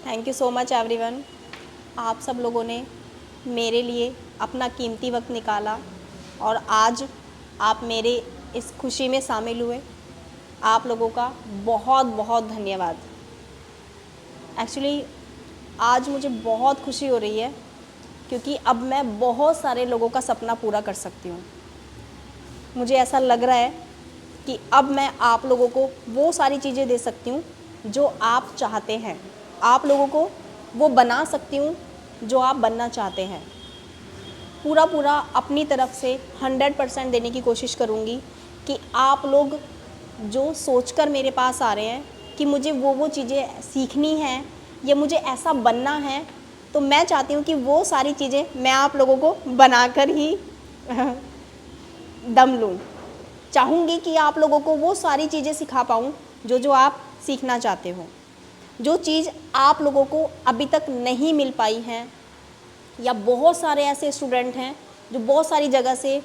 Thank you so much everyone. आप सब लोगों ने मेरे लिए अपना कीमती वक्त निकाला और आज आप मेरे इस खुशी में शामिल हुए। आप लोगों का बहुत बहुत धन्यवाद। एक्चुअली आज मुझे बहुत खुशी हो रही है क्योंकि अब मैं बहुत सारे लोगों का सपना पूरा कर सकती हूँ। मुझे ऐसा लग रहा है कि अब मैं आप लोगों को वो सारी चीज़ें दे सकती हूँ जो आप चाहते हैं। आप लोगों को वो बना सकती हूँ जो आप बनना चाहते हैं। पूरा पूरा अपनी तरफ से 100% देने की कोशिश करूँगी कि आप लोग जो सोचकर मेरे पास आ रहे हैं कि मुझे वो चीज़ें सीखनी हैं या मुझे ऐसा बनना है, तो मैं चाहती हूँ कि वो सारी चीज़ें मैं आप लोगों को बनाकर ही दम लूँ। चाहूँगी कि आप लोगों को वो सारी चीज़ें सिखा पाऊँ जो जो आप सीखना चाहते हो। जो चीज़ आप लोगों को अभी तक नहीं मिल पाई है, या बहुत सारे ऐसे स्टूडेंट हैं जो बहुत सारी जगह से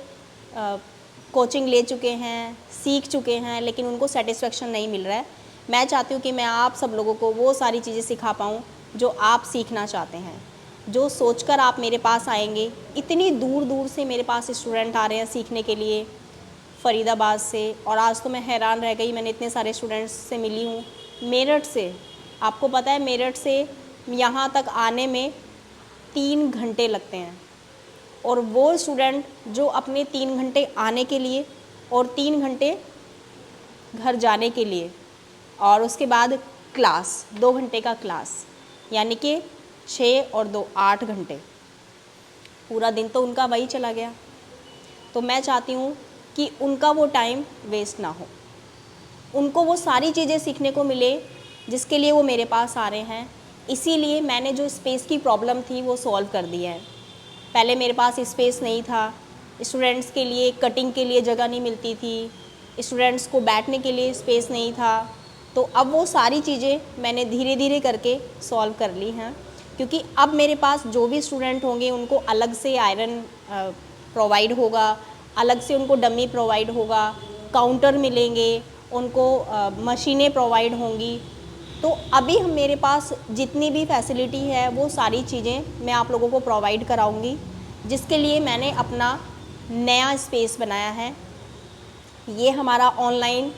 कोचिंग ले चुके हैं, सीख चुके हैं, लेकिन उनको सेटिस्फेक्शन नहीं मिल रहा है। मैं चाहती हूँ कि मैं आप सब लोगों को वो सारी चीज़ें सिखा पाऊँ जो आप सीखना चाहते हैं, जो सोचकर आप मेरे पास आएंगे। इतनी दूर दूर से मेरे पास स्टूडेंट आ रहे हैं सीखने के लिए, फ़रीदाबाद से, और आज तो मैं हैरान रह गई, मैंने इतने सारे स्टूडेंट्स से मिली हूँ। मेरठ से, आपको पता है मेरठ से यहाँ तक आने में 3 घंटे लगते हैं, और वो स्टूडेंट जो अपने 3 घंटे आने के लिए और 3 घंटे घर जाने के लिए, और उसके बाद क्लास 2 घंटे का क्लास, यानी कि 6 और 2 8 घंटे, पूरा दिन तो उनका वही चला गया। तो मैं चाहती हूँ कि उनका वो टाइम वेस्ट ना हो, उनको वो सारी चीज़ें सीखने को मिले जिसके लिए वो मेरे पास आ रहे हैं। इसीलिए मैंने जो स्पेस की प्रॉब्लम थी वो सॉल्व कर दी है। पहले मेरे पास स्पेस नहीं था, स्टूडेंट्स के लिए कटिंग के लिए जगह नहीं मिलती थी, स्टूडेंट्स को बैठने के लिए स्पेस नहीं था। तो अब वो सारी चीज़ें मैंने धीरे धीरे करके सॉल्व कर ली हैं, क्योंकि अब मेरे पास जो भी स्टूडेंट होंगे उनको अलग से आयरन प्रोवाइड होगा, अलग से उनको डमी प्रोवाइड होगा, काउंटर मिलेंगे, उनको मशीनें प्रोवाइड होंगी। तो अभी हम मेरे पास जितनी भी फैसिलिटी है वो सारी चीज़ें मैं आप लोगों को प्रोवाइड कराऊंगी, जिसके लिए मैंने अपना नया स्पेस बनाया है। ये हमारा ऑनलाइन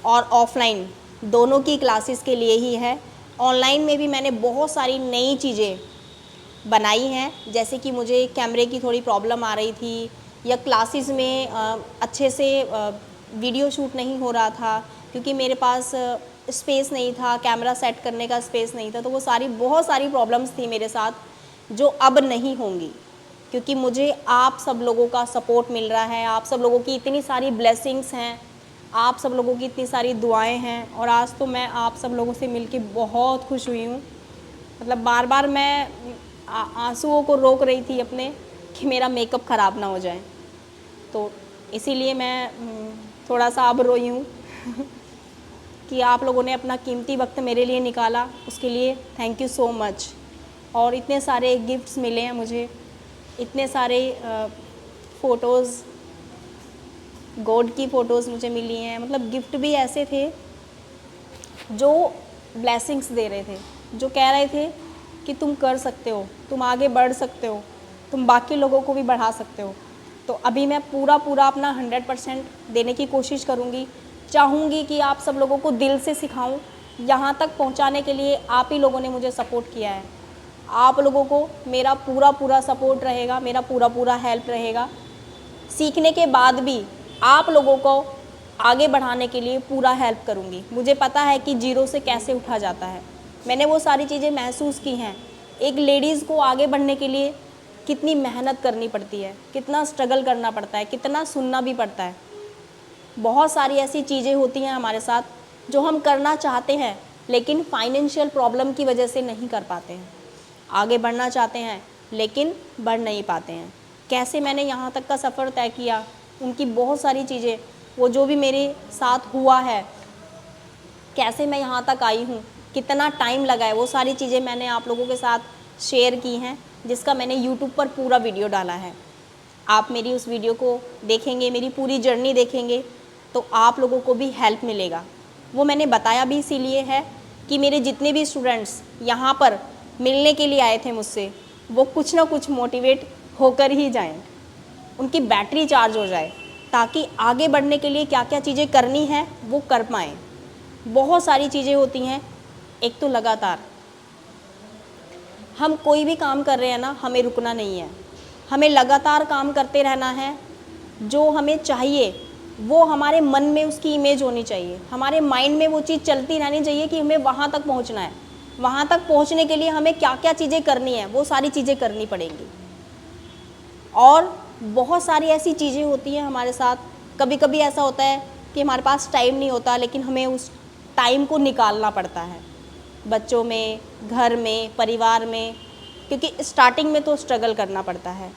और ऑफलाइन दोनों की क्लासेस के लिए ही है। ऑनलाइन में भी मैंने बहुत सारी नई चीज़ें बनाई हैं, जैसे कि मुझे कैमरे की थोड़ी प्रॉब्लम आ रही थी, या क्लासेस में अच्छे से वीडियो शूट नहीं हो रहा था क्योंकि मेरे पास स्पेस नहीं था, कैमरा सेट करने का स्पेस नहीं था। तो वो बहुत सारी प्रॉब्लम्स थी मेरे साथ जो अब नहीं होंगी, क्योंकि मुझे आप सब लोगों का सपोर्ट मिल रहा है। आप सब लोगों की इतनी सारी ब्लेसिंग्स हैं, आप सब लोगों की इतनी सारी दुआएं हैं, और आज तो मैं आप सब लोगों से मिलके बहुत खुश हुई हूँ। मतलब बार बार मैं आंसुओं को रोक रही थी अपने कि मेरा मेकअप ख़राब ना हो जाए। तो इसीलिए मैं थोड़ा सा अब रोई हूँ कि आप लोगों ने अपना कीमती वक्त मेरे लिए निकाला, उसके लिए थैंक यू सो मच। और इतने सारे गिफ्ट्स मिले हैं मुझे, इतने सारे फ़ोटोज़, गॉड की फ़ोटोज़ मुझे मिली हैं। मतलब गिफ्ट भी ऐसे थे जो ब्लेसिंग्स दे रहे थे, जो कह रहे थे कि तुम कर सकते हो, तुम आगे बढ़ सकते हो, तुम बाकी लोगों को भी बढ़ा सकते हो। तो अभी मैं पूरा अपना 100% देने की कोशिश करूँगी। चाहूँगी कि आप सब लोगों को दिल से सिखाऊँ। यहाँ तक पहुँचाने के लिए आप ही लोगों ने मुझे सपोर्ट किया है। आप लोगों को मेरा पूरा सपोर्ट रहेगा, मेरा पूरा हेल्प रहेगा। सीखने के बाद भी आप लोगों को आगे बढ़ाने के लिए पूरा हेल्प करूँगी। मुझे पता है कि जीरो से कैसे उठा जाता है, मैंने वो सारी चीज़ें महसूस की हैं। एक लेडीज़ को आगे बढ़ने के लिए कितनी मेहनत करनी पड़ती है, कितना स्ट्रगल करना पड़ता है, कितना सुनना भी पड़ता है। बहुत सारी ऐसी चीज़ें होती हैं हमारे साथ जो हम करना चाहते हैं लेकिन फाइनेंशियल प्रॉब्लम की वजह से नहीं कर पाते हैं। आगे बढ़ना चाहते हैं लेकिन बढ़ नहीं पाते हैं। कैसे मैंने यहाँ तक का सफ़र तय किया, उनकी बहुत सारी चीज़ें, वो जो भी मेरे साथ हुआ है, कैसे मैं यहाँ तक आई हूँ, कितना टाइम लगा है, वो सारी चीज़ें मैंने आप लोगों के साथ शेयर की हैं, जिसका मैंने यूट्यूब पर पूरा वीडियो डाला है। आप मेरी उस वीडियो को देखेंगे, मेरी पूरी जर्नी देखेंगे, तो आप लोगों को भी हेल्प मिलेगा। वो मैंने बताया भी इसीलिए है कि मेरे जितने भी स्टूडेंट्स यहाँ पर मिलने के लिए आए थे मुझसे, वो कुछ ना कुछ मोटिवेट होकर ही जाएं, उनकी बैटरी चार्ज हो जाए, ताकि आगे बढ़ने के लिए क्या क्या चीज़ें करनी है वो कर पाएँ। बहुत सारी चीज़ें होती हैं। एक तो लगातार हम कोई भी काम कर रहे हैं ना, हमें रुकना नहीं है, हमें लगातार काम करते रहना है। जो हमें चाहिए वो हमारे मन में उसकी इमेज होनी चाहिए, हमारे माइंड में वो चीज़ चलती रहनी चाहिए कि हमें वहाँ तक पहुँचना है। वहाँ तक पहुँचने के लिए हमें क्या क्या चीज़ें करनी है वो सारी चीज़ें करनी पड़ेंगी। और बहुत सारी ऐसी चीज़ें होती हैं हमारे साथ, कभी कभी ऐसा होता है कि हमारे पास टाइम नहीं होता, लेकिन हमें उस टाइम को निकालना पड़ता है, बच्चों में, घर में, परिवार में, क्योंकि स्टार्टिंग में तो स्ट्रगल करना पड़ता है।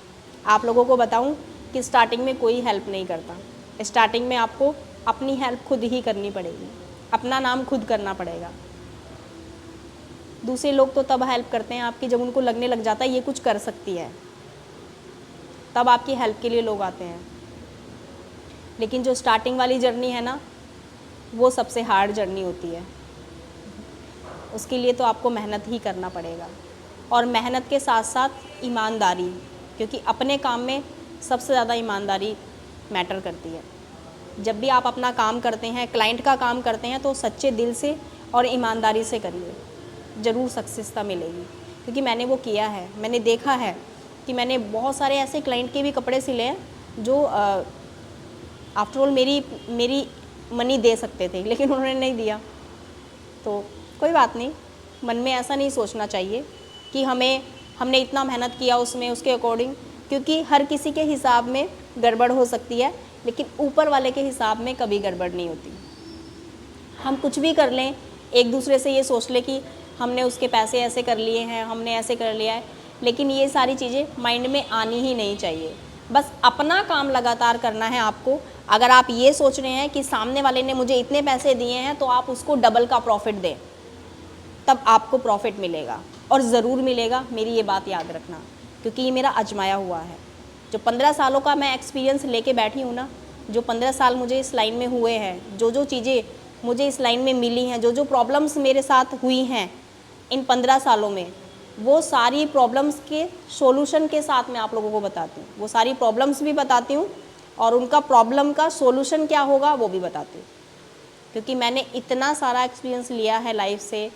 आप लोगों को बताऊं कि स्टार्टिंग में कोई हेल्प नहीं करता। स्टार्टिंग में आपको अपनी हेल्प खुद ही करनी पड़ेगी, अपना नाम खुद करना पड़ेगा। दूसरे लोग तो तब हेल्प करते हैं आपकी जब उनको लगने लग जाता है ये कुछ कर सकती है, तब आपकी हेल्प के लिए लोग आते हैं। लेकिन जो स्टार्टिंग वाली जर्नी है ना, वो सबसे हार्ड जर्नी होती है। उसके लिए तो आपको मेहनत ही करना पड़ेगा, और मेहनत के साथ साथ ईमानदारी, क्योंकि अपने काम में सबसे ज़्यादा ईमानदारी मैटर करती है। जब भी आप अपना काम करते हैं, क्लाइंट का काम करते हैं, तो सच्चे दिल से और ईमानदारी से करिए, ज़रूर सक्सेसता मिलेगी। क्योंकि मैंने वो किया है, मैंने देखा है कि मैंने बहुत सारे ऐसे क्लाइंट के भी कपड़े सिले हैं जो आफ्टर ऑल मेरी मनी दे सकते थे, लेकिन उन्होंने नहीं दिया। तो कोई बात नहीं, मन में ऐसा नहीं सोचना चाहिए कि हमने इतना मेहनत किया उसमें उसके अकॉर्डिंग, क्योंकि हर किसी के हिसाब में गड़बड़ हो सकती है, लेकिन ऊपर वाले के हिसाब में कभी गड़बड़ नहीं होती। हम कुछ भी कर लें, एक दूसरे से ये सोच लें कि हमने उसके पैसे ऐसे कर लिए हैं, हमने ऐसे कर लिया है, लेकिन ये सारी चीज़ें माइंड में आनी ही नहीं चाहिए। बस अपना काम लगातार करना है आपको। अगर आप ये सोच रहे हैं कि सामने वाले ने मुझे इतने पैसे दिए हैं तो आप उसको डबल का प्रॉफिट दें, तब आपको प्रॉफिट मिलेगा, और ज़रूर मिलेगा, मेरी ये बात याद रखना, क्योंकि ये मेरा आजमाया हुआ है। जो 15 सालों का मैं एक्सपीरियंस लेके बैठी हूँ ना, जो 15 साल मुझे इस लाइन में हुए हैं, जो जो चीज़ें मुझे इस लाइन में मिली हैं, जो जो प्रॉब्लम्स मेरे साथ हुई हैं इन 15 सालों में, वो सारी प्रॉब्लम्स के सॉल्यूशन के साथ मैं आप लोगों को बताती हूँ। वो सारी प्रॉब्लम्स भी बताती हूँ और उनका प्रॉब्लम का सॉल्यूशन क्या होगा वो भी बताती हूँ, क्योंकि मैंने इतना सारा एक्सपीरियंस लिया है लाइफ से।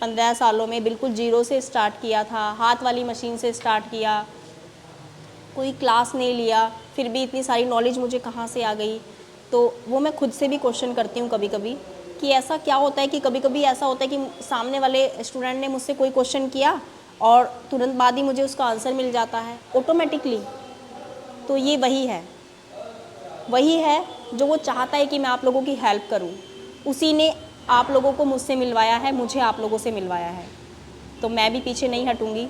15 सालों में बिल्कुल जीरो से स्टार्ट किया था, हाथ वाली मशीन से स्टार्ट किया, कोई क्लास नहीं लिया, फिर भी इतनी सारी नॉलेज मुझे कहाँ से आ गई। तो वो मैं खुद से भी क्वेश्चन करती हूँ कभी कभी कि ऐसा क्या होता है कि कभी कभी ऐसा होता है कि सामने वाले स्टूडेंट ने मुझसे कोई क्वेश्चन किया और तुरंत बाद ही मुझे उसका आंसर मिल जाता है ऑटोमेटिकली। तो ये वही है जो वो चाहता है कि मैं आप लोगों की हेल्प करूं। उसी ने आप लोगों को मुझसे मिलवाया है, मुझे आप लोगों से मिलवाया है। तो मैं भी पीछे नहीं हटूंगी,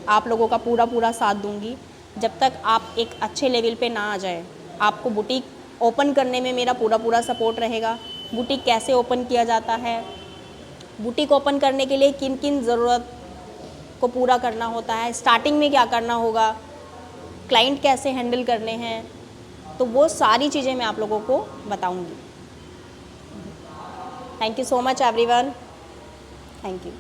आप लोगों का पूरा साथ दूंगी जब तक आप एक अच्छे लेवल पे ना आ जाए। आपको बुटीक ओपन करने में मेरा पूरा सपोर्ट रहेगा। बुटीक कैसे ओपन किया जाता है, बुटीक ओपन करने के लिए किन किन ज़रूरत को पूरा करना होता है, स्टार्टिंग में क्या करना होगा, क्लाइंट कैसे हैंडल करने हैं, तो वो सारी चीज़ें मैं आप लोगों को बताऊंगी। Thank you so much everyone, thank you.